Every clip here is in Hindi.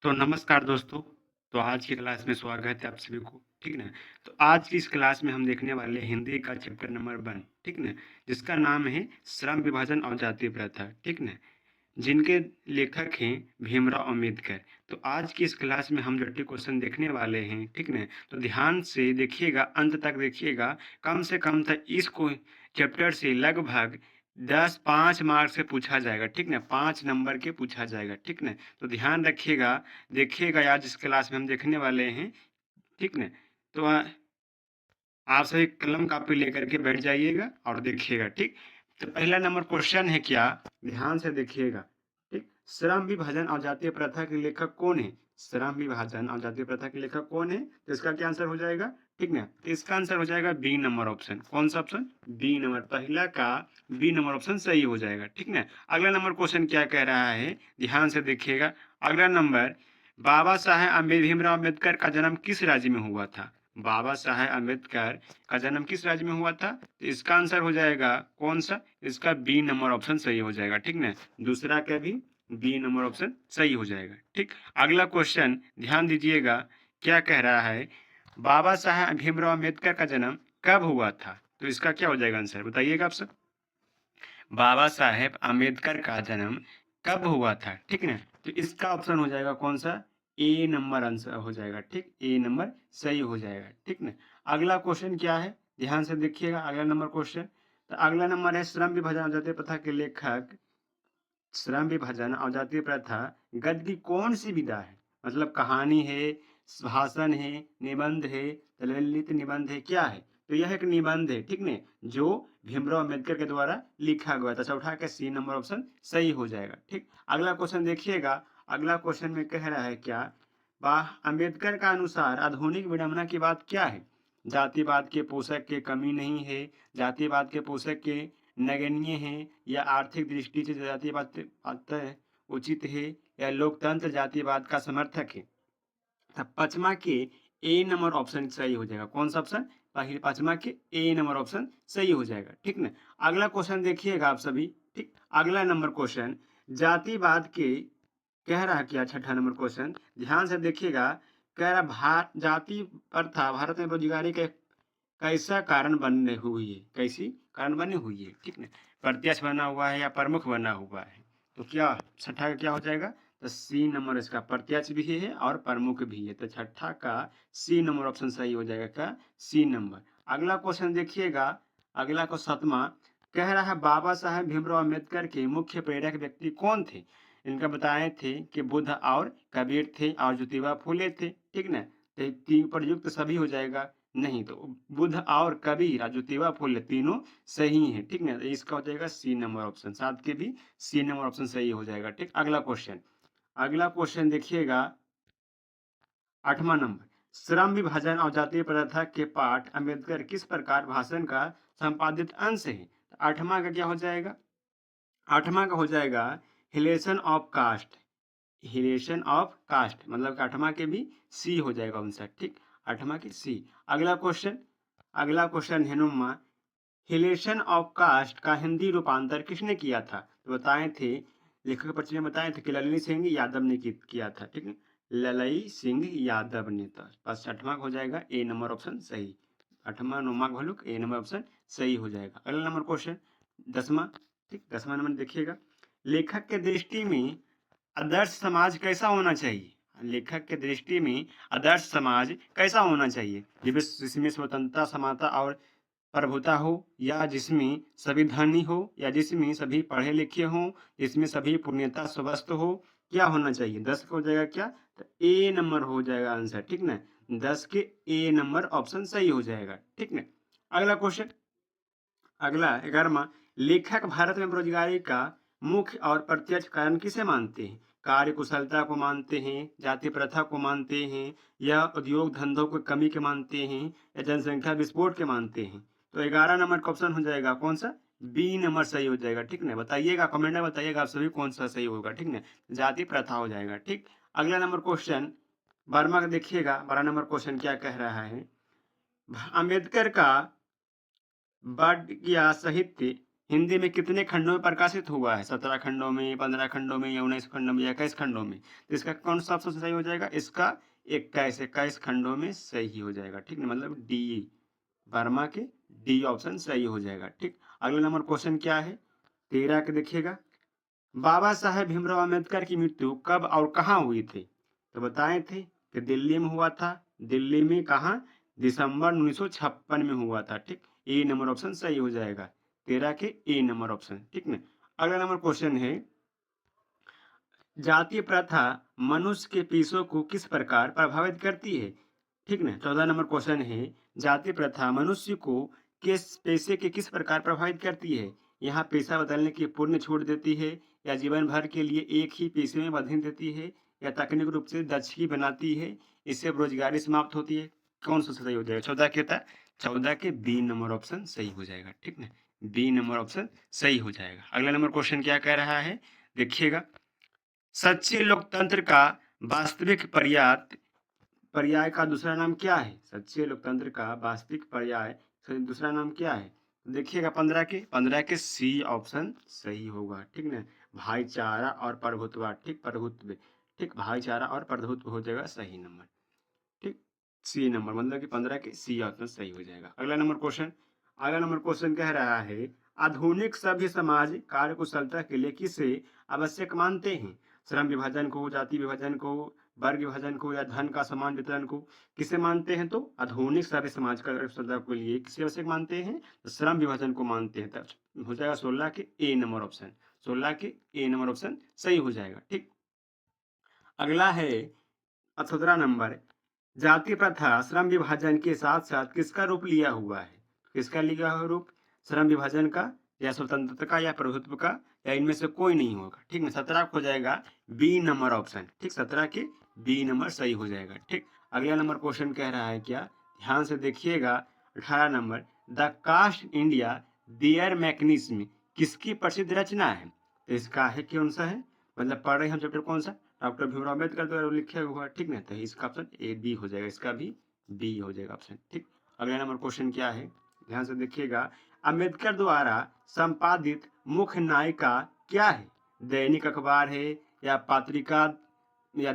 तो नमस्कार दोस्तों। तो आज की क्लास में स्वागत है आप सभी को, ठीक ना? तो आज की इस क्लास में हम देखने वाले हैं हिंदी का चैप्टर नंबर 1, ठीक ना? जिसका नाम है श्रम विभाजन और जाति प्रथा, ठीक ना? जिनके लेखक हैं भीमराव अम्बेडकर। तो आज की इस क्लास में हम जो क्वेश्चन देखने वाले हैं, ठीक ना? तो ध्यान से देखिएगा, अंत तक देखिएगा। कम से कम तक इसको चैप्टर से लगभग 10 5 मार्क्स से पूछा जाएगा, ठीक ना? 5 नंबर के पूछा जाएगा, ठीक ना? तो ध्यान रखिएगा, देखिएगा आज इस क्लास में हम देखने वाले हैं, ठीक ना? तो आप सभी कलम कॉपी लेकर के बैठ जाइएगा और देखिएगा, ठीक? तो पहला नंबर क्वेश्चन है क्या? ध्यान से देखिएगा, ठीक? श्रम विभाजन और जातीय प्रथा के लेखक कौन है? श्रम विभाजन और जातीय प्रथा के लेखक कौन है? तो इसका क्या आंसर हो जाएगा? ठीक ना? तो इसका आंसर हो जाएगा बी नंबर ऑप्शन। कौन सा ऑप्शन? B number. पहला का बी नंबर ऑप्शन सही हो जाएगा, ठीक ना? अगला नंबर क्वेश्चन क्या कह रहा है? ध्यान से देखिएगा। अगला नंबर, बाबा साहेब भीमराव अम्बेडकर का जन्म किस राज्य में हुआ था? बाबा साहेब अम्बेडकर का जन्म किस राज्य में हुआ था? तो इसका आंसर हो जाएगा कौन सा? इसका बी नंबर ऑप्शन सही हो जाएगा, ठीक ना? दूसरा का भी बी नंबर ऑप्शन सही हो जाएगा, ठीक। अगला क्वेश्चन ध्यान दीजिएगा, क्या कह रहा है? बाबा साहेब भीमराव अम्बेडकर का जन्म कब हुआ था? तो इसका क्या हो जाएगा आंसर, बताइएगा आप सब। बाबा साहेब अम्बेडकर का जन्म कब हुआ था, ठीक ना? तो इसका ऑप्शन हो जाएगा कौन सा? ए नंबर आंसर हो जाएगा, ठीक। ए नंबर सही हो जाएगा, ठीक ना? अगला क्वेश्चन क्या है? ध्यान से देखिएगा अगला नंबर क्वेश्चन। तो अगला नंबर है श्रम विभाजन और जातीय प्रथा के लेखक। श्रम विभाजन और जातीय प्रथा गद्य की कौन सी विधा है? मतलब कहानी है, भाषण है, निबंध है, ललित निबंध है, क्या है? तो यह एक निबंध है, ठीक ने, जो भीमराव अम्बेडकर के द्वारा लिखा गया था। चौथा का सी नंबर ऑप्शन सही हो जाएगा, ठीक। अगला क्वेश्चन देखिएगा। अगला क्वेश्चन में कह रहा है क्या? वाह, अम्बेडकर का अनुसार आधुनिक विडंबना की बात क्या है? जातिवाद के पोषक के कमी नहीं है, जातिवाद के पोषक के नगण्य है, या आर्थिक दृष्टि से जातिवाद अतः उचित है, या लोकतंत्र जातिवाद का समर्थक है? तब पचमा के ए नंबर ऑप्शन सही हो जाएगा। कौन सा ऑप्शन? पहले पचमा के ए नंबर ऑप्शन सही हो जाएगा, ठीक ना? अगला क्वेश्चन देखिएगा आप सभी, ठीक। अगला नंबर क्वेश्चन जातिवाद के कह रहा क्या? छठा नंबर क्वेश्चन ध्यान से देखिएगा। कह रहा जाति प्रथा भारत में रोजगारी के कैसा कारण बने हुई है? कैसी कारण बनी हुई है, ठीक ना? प्रत्यक्ष बना हुआ है या प्रमुख बना हुआ है? तो क्या छठा का क्या हो जाएगा? तो सी नंबर इसका प्रत्यक्ष भी है और प्रमुख भी है। तो छठा का सी नंबर ऑप्शन सही हो जाएगा, क्या? सी नंबर। अगला क्वेश्चन देखिएगा। अगला को सातवां कह रहा है बाबा साहेब भीमराव अम्बेडकर के मुख्य प्रेरक व्यक्ति कौन थे? इनका बताए थे कि बुद्ध और कबीर थे और ज्योतिबा फूले थे, ठीक ना? तो तीन प्रयुक्त सभी हो जाएगा। नहीं, तो बुद्ध और कबीर और ज्योतिबा फूले तीनों सही हैं, ठीक ना? तो इसका हो जाएगा सी नंबर ऑप्शन। सात के भी सी नंबर ऑप्शन सही हो जाएगा, ठीक। अगला क्वेश्चन। अगला क्वेश्चन देखिएगा। आठवां नंबर, श्रम विभाजन और जातीय प्रथा के पाठ अम्बेडकर किस प्रकार भाषण का संपादित अंश है? तो आठवां का क्या हो जाएगा? आठवां का हो जाएगा हिलेशन ऑफ कास्ट। हिलेशन ऑफ कास्ट मतलब आठवां के भी सी हो जाएगा आंसर, ठीक। आठवां की सी। अगला क्वेश्चन। अगला क्वेश्चन हेनुमा, हिलेशन ऑफ कास्ट का हिंदी रूपांतर किसने किया था? तो बताए थे, लेखक परिचय में बताए थे कि ललई सिंह यादव ने किया था, ठीक है। ललई सिंह यादव ने। तो बस आठवां हो जाएगा ए नंबर ऑप्शन सही। आठवां नौवां का लोग ए नंबर ऑप्शन सही हो जाएगा। अगला नंबर क्वेश्चन दसवां, ठीक। दसवां नंबर देखिएगा। लेखक के दृष्टि में आदर्श समाज कैसा होना चाहिए? लेखक के दृष्टि में आदर्श समाज कैसा होना चाहिए? जिसमें स्वतंत्रता, समानता और प्रभुता हो, या जिसमें सभी धनी हो, या जिसमें सभी पढ़े लिखे हों, जिसमें सभी पुण्यता स्वस्थ हो? क्या होना चाहिए? 10 का हो जाएगा क्या? तो ए नंबर हो जाएगा आंसर, ठीक ना? 10 के ए नंबर ऑप्शन सही हो जाएगा, ठीक ना? अगला क्वेश्चन। अगला 11वां, लेखक भारत में बेरोजगारी का मुख्य और प्रत्यक्ष कारण किसे मानते हैं? कार्य कुशलता को मानते हैं, जाति प्रथा को मानते हैं, या उद्योग धंधों को कमी के मानते हैं, या जनसंख्या विस्फोट के मानते हैं? तो 11 नंबर का ऑप्शन हो जाएगा कौन सा? बी नंबर सही हो जाएगा, ठीक ना? बताइएगा, कमेंट में बताइएगा आप सभी कौन सा सही होगा, ठीक ना? जाति प्रथा हो जाएगा, ठीक। अगला नंबर क्वेश्चन 12वां का देखिएगा। 12 नंबर क्वेश्चन क्या कह रहा है? अम्बेडकर का वाग्या साहित्य हिंदी में कितने खंडों में प्रकाशित हुआ है? 17 खंडों में, 15 खंडों में या 19 खंडों में या 21 खंडों में? तो इसका कौन सा ऑप्शन सही हो जाएगा? इसका 21 खंडों में सही हो जाएगा, ठीक ना? मतलब डी, वर्मा के डी ऑप्शन सही हो जाएगा, ठीक। अगला नंबर क्वेश्चन क्या है? 13 के देखिएगा, बाबा साहेब भीमराव अम्बेडकर की मृत्यु कब और कहाँ हुई थी? तो बताए थे कि दिल्ली में हुआ था। दिल्ली में कहाँ? दिसंबर 1956 में हुआ था, ठीक। ए नंबर ऑप्शन सही हो जाएगा, 13 के ए नंबर ऑप्शन, ठीक ना। अगला नंबर क्वेश्चन है, जातीय प्रथा मनुष्य के पेशों को किस प्रकार प्रभावित करती है? ठीक ना। 14 नंबर क्वेश्चन है, जातीय प्रथा मनुष्य को किस पेशे के किस प्रकार प्रभावित करती है? यहाँ पेशा बदलने की पूर्ण छूट देती है, या जीवन भर के लिए एक ही पेशे में बंधन देती है, या तकनीक रूप से दक्ष ही बनाती है, इससे बेरोजगारी समाप्त होती है? कौन सा सही हो जाएगा? 14 के था, 14 के बी नंबर ऑप्शन सही हो जाएगा, ठीक ना। बी नंबर ऑप्शन सही हो जाएगा। अगला नंबर क्वेश्चन क्या कह रहा है? देखिएगा, सच्चे लोकतंत्र का वास्तविक पर्याय का दूसरा नाम क्या है? सच्चे लोकतंत्र का वास्तविक पर्याय दूसरा नाम क्या है? देखिएगा 15 के सी ऑप्शन सही होगा, ठीक ना। भाईचारा और प्रभुत्व, ठीक, प्रभुत्व, ठीक, भाईचारा और प्रभुत्व हो जाएगा सही नंबर, ठीक। सी नंबर मतलब कि 15 के सी ऑप्शन सही हो जाएगा। अगला नंबर क्वेश्चन कह रहा है, आधुनिक सभ्य समाज कार्य कुशलता के लिए किसे आवश्यक मानते हैं? श्रम विभाजन को, जाति विभाजन को, वर्ग विभाजन को, या धन का समान वितरण को? किसे मानते हैं? तो आधुनिक सभ्य समाज कार्य कुशलता के लिए किसे आवश्यक मानते हैं? तो श्रम विभाजन को मानते हैं। तब हो जाएगा 16 के ए नंबर ऑप्शन, 16 के ए नंबर ऑप्शन सही हो जाएगा, ठीक। अगला है 17 नंबर, जाति प्रथा श्रम विभाजन के साथ साथ किसका रूप लिया हुआ है? किसका लिया हुआ रूप? श्रम विभाजन का, या स्वतंत्रता का, या प्रभुत्व का, या इनमें से कोई नहीं होगा, ठीक है। 17 हो जाएगा बी नंबर ऑप्शन, ठीक, 17 के बी नंबर सही हो जाएगा, ठीक। अगला नंबर क्वेश्चन कह रहा है क्या? ध्यान से देखिएगा, 18 number, the caste India their mechanism किसकी प्रसिद्ध रचना है? तो इसका है कौन सा है? मतलब पढ़ रहे हैं हम चैप्टर कौन सा? डॉक्टर भीमराव अम्बेडकर द्वारा लिखा हुआ, ठीक ना। तो इसका ऑप्शन ए बी हो जाएगा, इसका भी बी हो जाएगा ऑप्शन, ठीक। अगला नंबर क्वेश्चन क्या है? ध्यान से देखिएगा, अम्बेडकर द्वारा संपादित मुख्य नायिका क्या है? दैनिक अखबार है, या पत्रिका, या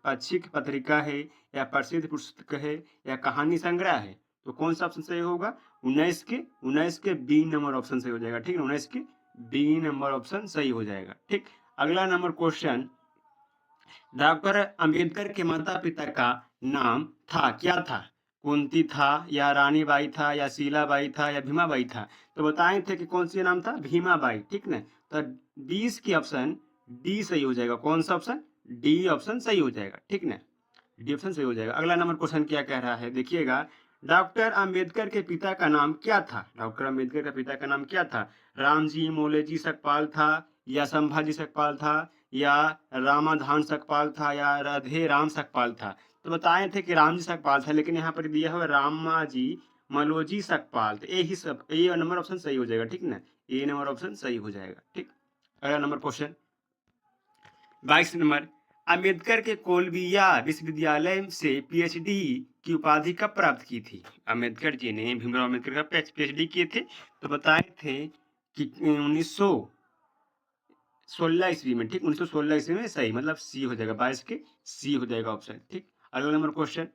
पाक्षिक पत्रिका है, या प्रसिद्ध पुस्तक है, या कहानी संग्रह है? तो कौन सा ऑप्शन सही होगा? 19 के बी नंबर ऑप्शन सही हो जाएगा, ठीक है। 19 के बी नंबर ऑप्शन सही हो जाएगा, ठीक। अगला नंबर क्वेश्चन, डॉक्टर अंबेडकर के माता पिता का नाम था, क्या था? कुंती था, या रानीबाई था, या शीलाबाई था, या भीमाबाई था? तो बताए थे कि कौन सी नाम था? भीमाबाई, ठीक ना। तो 20 की ऑप्शन डी सही हो जाएगा। कौन सा ऑप्शन? डी ऑप्शन सही हो जाएगा, ठीक ना। डी ऑप्शन सही हो जाएगा। अगला नंबर क्वेश्चन क्या कह रहा है? देखिएगा, डॉक्टर अंबेडकर के पिता का नाम क्या था? डॉक्टर अंबेडकर का पिता का नाम क्या था? रामजी मोलेजी सकपाल था, या संभाजी सकपाल था, या रामाधान सकपाल था, या राधे राम सकपाल था? तो बताए थे कि रामजी सकपाल था, लेकिन यहाँ पर दिया हुआ रामाजी मलोजी सकपाल, तो ए ही सब, ए नंबर ऑप्शन सही हो जाएगा, ठीक ना। ए नंबर ऑप्शन सही हो जाएगा, ठीक। अगला नंबर क्वेश्चन 22 नंबर, अम्बेडकर के कोलंबिया विश्वविद्यालय से पीएचडी की उपाधि कब प्राप्त की थी? अम्बेडकर जी ने, भीमराव अम्बेडकर का पीएचडी किए थे, तो बताए थे कि 1916 ईस्वी में, ठीक, 1916 ईस्वी में सही, मतलब सी हो जाएगा, 22 के सी हो जाएगा ऑप्शन, ठीक। अगला number question,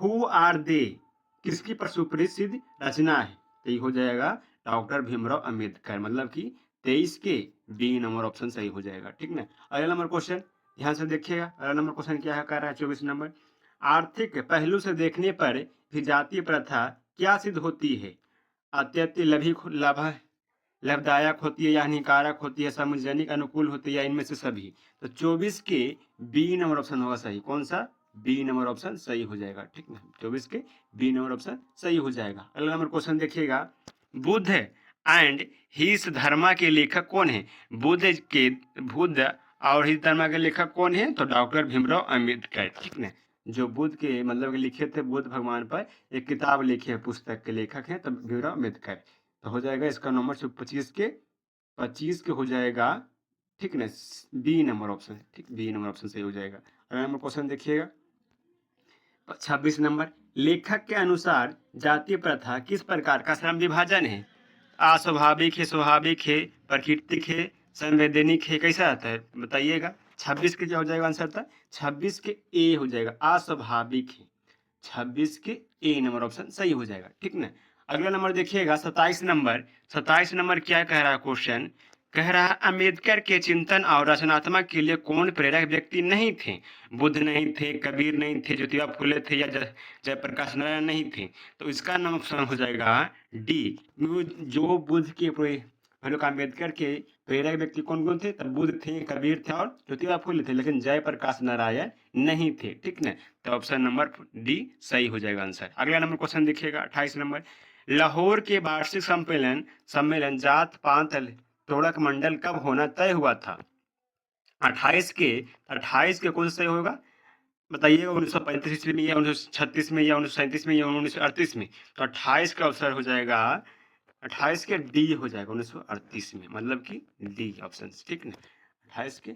who are they किसकी सुप्रसिद्ध रचना है? तो ये हो जाएगा डॉक्टर भीमराव अम्बेडकर, मतलब कि 23 के बी नंबर ऑप्शन सही हो जाएगा, ठीक ना। अगला नंबर क्वेश्चन ध्यान से देखिएगा, अगला नंबर क्वेश्चन क्या है कर रहा है? 24 नंबर, आर्थिक पहलू से देखने पर भी जातीय प्रथा क्या सिद्ध होती है? अत्यंत लाभदायक होती है, या हानिकारक होती है, सार्वजनिक अनुकूल होती है, या इनमें से सभी? तो 24 के बी नंबर ऑप्शन होगा सही। कौन सा? बी नंबर ऑप्शन सही हो जाएगा, ठीक ना। 24 के बी नंबर ऑप्शन सही हो जाएगा। अगला नंबर क्वेश्चन देखिएगा, बुद्ध एंड हिज धर्मा के लेखक कौन है? बुद्ध और हिज धर्मा के लेखक कौन है? तो डॉक्टर भीमराव अम्बेडकर, ठीक ना। जो बुद्ध के मतलब लिखे थे, बुद्ध भगवान पर एक किताब लिखी है, पुस्तक के लेखक हैं तो भीमराव अम्बेडकर। तो हो जाएगा इसका नंबर 25 के हो जाएगा, ठीक ना, बी नंबर ऑप्शन, ठीक, बी नंबर ऑप्शन सही हो जाएगा। अगला नंबर क्वेश्चन देखिएगा, 26 नंबर, लेखक के अनुसार जातीय प्रथा किस प्रकार का श्रम विभाजन है? अस्वाभाविक है, स्वाभाविक है, प्राकृतिक है, संवैधानिक है, कैसा आता है बताइएगा। 26 के क्या हो जाएगा आंसर था, 26 के ए हो जाएगा, अस्वाभाविक है। 26 के ए नंबर ऑप्शन सही हो जाएगा, ठीक ना। अगला नंबर देखिएगा 27 नंबर। 27 नंबर क्या कह रहा है क्वेश्चन, कह रहा है अम्बेडकर के चिंतन और रचनात्मक के लिए कौन प्रेरक व्यक्ति नहीं थे। बुद्ध नहीं थे, कबीर नहीं थे, ज्योतिबा फुले थे, या जयप्रकाश नारायण नहीं थे। तो इसका नाम ऑप्शन हो जाएगा डी। जो बुद्ध के हम लोग अम्बेडकर के प्रेरक व्यक्ति कौन कौन थे, तब बुद्ध थे, कबीर थे और ज्योतिबा फुले थे, लेकिन जयप्रकाश नारायण नहीं थे, ठीक ना। तो ऑप्शन नंबर डी सही हो जाएगा आंसर। अगला नंबर क्वेश्चन देखिएगा 28 नंबर। लाहौर के वार्षिक सम्मेलन सम्मेलन जात पात तोड़क मंडल कब होना तय हुआ था। 28 के कौन सा सही होगा बताइएगा, 1935 ईस्वी में या 1936 में या 1937 में या 1938 में। तो 28 का अवसर हो जाएगा, 28 के डी हो जाएगा 1938 में, मतलब कि डी ऑप्शन, ठीक ना। 28 के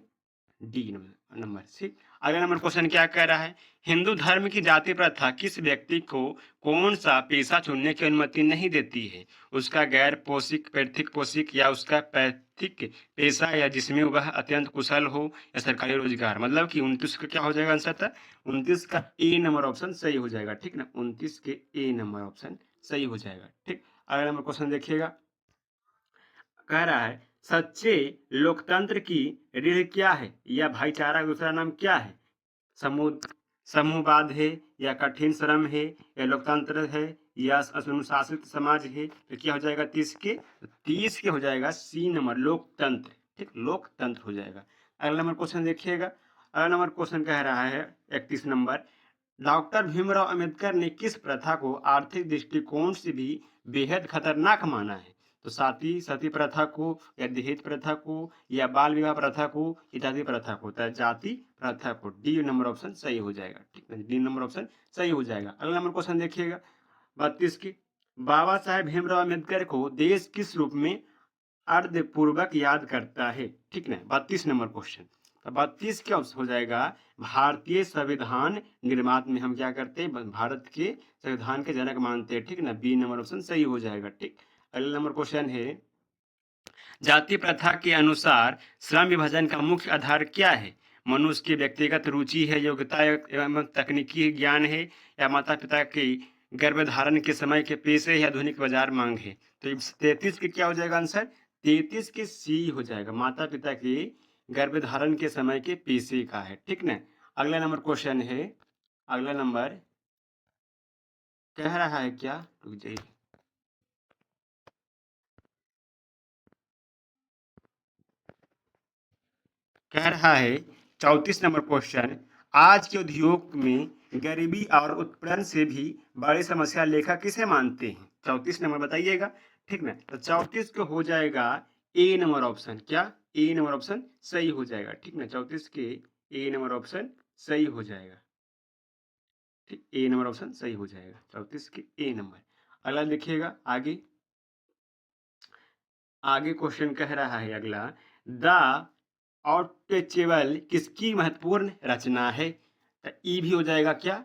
डी नंबर, ठीक। अगला नंबर क्वेश्चन क्या कह रहा है, हिंदू धर्म की जाति प्रथा किस व्यक्ति को कौन सा पेशा चुनने की अनुमति नहीं देती है। उसका गैर पोषिक, पैतृक पोषिक, या उसका पैतृक पेशा, या जिसमें वह अत्यंत कुशल हो, या सरकारी रोजगार। मतलब कि 29 का क्या हो जाएगा आंसर था, 29 का ए नंबर ऑप्शन सही हो जाएगा, ठीक ना। 29 के ए नंबर ऑप्शन सही हो जाएगा, ठीक। अगला नंबर क्वेश्चन देखिएगा, कह रहा है सच्चे लोकतंत्र की रीढ़ क्या है, या भाईचारा का दूसरा नाम क्या है। समूह समूहवाद है, या कठिन श्रम है, या लोकतंत्र है, या अनुशासित समाज है। तो क्या हो जाएगा 30 के, 30 के हो जाएगा सी नंबर, लोकतंत्र, ठीक, लोकतंत्र हो जाएगा। अगला नंबर क्वेश्चन देखिएगा, अगला नंबर क्वेश्चन कह रहा है 31 नंबर। डॉक्टर भीमराव अंबेडकर ने किस प्रथा को आर्थिक दृष्टिकोण से भी बेहद खतरनाक माना है। तो सती प्रथा को, या दहेज प्रथा को, या बाल विवाह प्रथा को, इत्यादि प्रथा को, तो जाति प्रथा को। डी नंबर ऑप्शन सही हो जाएगा, ठीक है, डी नंबर ऑप्शन सही हो जाएगा। अगला नंबर क्वेश्चन देखिएगा 32 की, बाबा साहेब भीमराव अम्बेडकर को देश किस रूप में अर्धपूर्वक याद करता है, ठीक ना। 32 नंबर क्वेश्चन, तो 32 क्या हो जाएगा, भारतीय संविधान निर्माता में हम क्या करते हैं, भारत के संविधान के जनक मानते हैं, ठीक ना। बी नंबर ऑप्शन सही हो जाएगा, ठीक। अगला नंबर क्वेश्चन है, जाति प्रथा के अनुसार श्रम विभाजन का मुख्य आधार क्या है। मनुष्य की व्यक्तिगत रुचि है, योग्यता एवं तकनीकी ज्ञान है, या माता पिता के गर्भधारण के समय के पेशे या आधुनिक बाजार मांग है। तो 33 के क्या हो जाएगा आंसर, 33 के सी हो जाएगा, माता पिता के गर्भधारण के समय के पेशे का है, ठीक ना। अगला नंबर क्वेश्चन है, अगला नंबर कह रहा है क्या, रुक जाइए, कह रहा है 34 नंबर क्वेश्चन, आज के उद्योग में गरीबी और उत्पीड़न से भी बड़ी समस्या लेखक किसे मानते हैं। 34 नंबर बताइएगा, ठीक ना। तो 34 को हो जाएगा ए नंबर ऑप्शन, क्या ए नंबर ऑप्शन सही हो जाएगा, ठीक ना। 34 के ए नंबर ऑप्शन सही हो जाएगा, ठीक, ए नंबर ऑप्शन सही हो जाएगा, 34 के ए नंबर। अगला देखिएगा आगे, आगे क्वेश्चन कह रहा है अगला, द आउटटेचेबल किसकी महत्वपूर्ण रचना है। तो ई भी हो जाएगा क्या,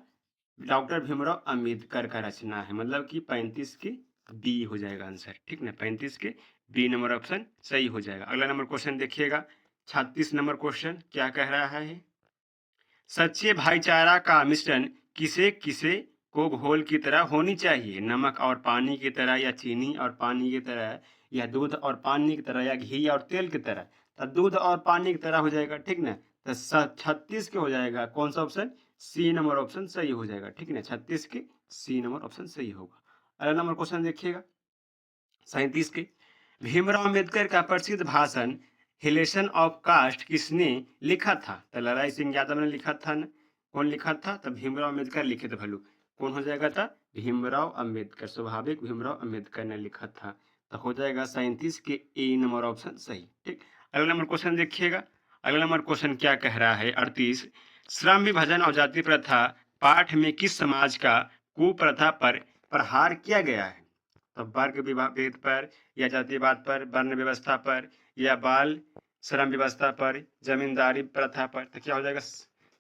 डॉक्टर भीमराव अंबेडकर का रचना है, मतलब कि 35 के बी हो जाएगा आंसर, ठीक ना। 35 के बी नंबर ऑप्शन सही हो जाएगा। अगला नंबर क्वेश्चन देखिएगा 36 नंबर क्वेश्चन क्या कह रहा है, सच्चे भाईचारा का मिश्रण किसे किसे को घोल की तरह होनी चाहिए। नमक और पानी की तरह, या चीनी और पानी की तरह, या दूध और पानी की तरह, या घी और तेल की तरह। तो दूध और पानी की तरह हो जाएगा, ठीक ना। तो 36 के हो जाएगा कौन सा ऑप्शन, सी नंबर ऑप्शन सही हो जाएगा, ठीक ना। 36 के सी नंबर ऑप्शन सही होगा। अगला नंबर क्वेश्चन देखिएगा 37 के, भीमराव अंबेडकर का प्रसिद्ध भाषण हिलेशन ऑफ कास्ट किसने लिखा था। तो लड़ाई सिंह यादव ने लिखा था ना, कौन लिखा था, तो भीमराव अंबेडकर लिखे थे, भलू कौन हो जाएगा था, भीमराव अंबेडकर, स्वाभाविक भीमराव अंबेडकर ने लिखा था। तो हो जाएगा 37 के ए नंबर ऑप्शन सही, ठीक। अगला नंबर क्वेश्चन देखिएगा, अगला नंबर क्वेश्चन क्या कह रहा है 38, श्रम विभाजन और जाति प्रथा पाठ में किस समाज का कुप्रथा पर प्रहार किया गया है। तो वर्ग भेद पर, या जातिवाद पर, वर्ण व्यवस्था पर, या बाल श्रम व्यवस्था पर, जमींदारी प्रथा पर। तो क्या हो जाएगा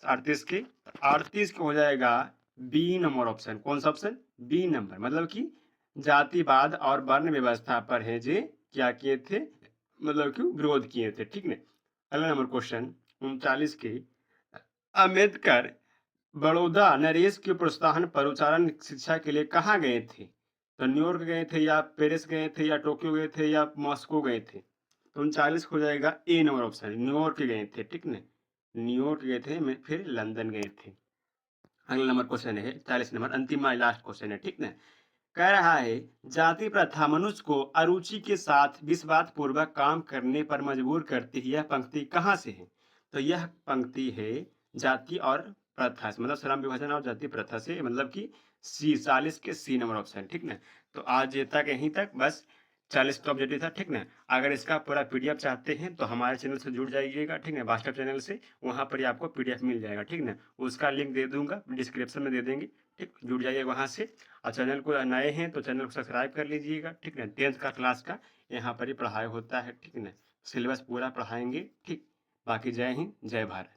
38 के, 38 को हो जाएगा बी नंबर ऑप्शन, कौन सा ऑप्शन, बी नंबर, मतलब कि जातिवाद और वर्ण व्यवस्था पर है जे क्या किए थे, मतलब कि विरोध किए थे, ठीक है। अगला नंबर क्वेश्चन 39 के, अम्बेडकर बड़ौदा नरेश के प्रोत्साहन पर उच्चारण शिक्षा के लिए कहाँ गए थे? तो न्यूयॉर्क गए थे या पेरिस गए थे या टोक्यो गए थे या मॉस्को गए थे? तो 39 हो जाएगा ए नंबर ऑप्शन, न्यूयॉर्क गए थे, ठीक ना। न्यूयॉर्क गए थे में फिर लंदन गए थे। अगला नंबर क्वेश्चन है 40 नंबर, अंतिम लास्ट क्वेश्चन है, ठीक ना। कह रहा है जाति प्रथा मनुष्य को अरुचि के साथ विश्वास पूर्वक काम करने पर मजबूर करती है। यह पंक्ति कहाँ से है? तो यह पंक्ति है जाति और प्रथा से, मतलब श्रम विभाजन और जाति प्रथा से, मतलब कि सी 40 के सी नंबर ऑप्शन, ठीक ना। तो आज ये तक, यहीं तक बस 40 का ऑब्जेक्टिव था, ठीक ना। अगर इसका पूरा पीडीएफ चाहते हैं तो हमारे चैनल से जुड़ जाइएगा, ठीक है, व्हाट्सएप चैनल से, वहाँ पर ही आपको पीडीएफ मिल जाएगा, ठीक ना। उसका लिंक दे दूंगा, डिस्क्रिप्शन में दे देंगे, ठीक, जुड़ जाइएगा वहाँ से। और चैनल को नए हैं तो चैनल को सब्सक्राइब कर लीजिएगा, ठीक है। 10th का क्लास का यहाँ पर ही पढ़ाई होता है, ठीक है ना। सिलेबस पूरा पढ़ाएंगे, ठीक। बाकी जय हिंद, जय भारत।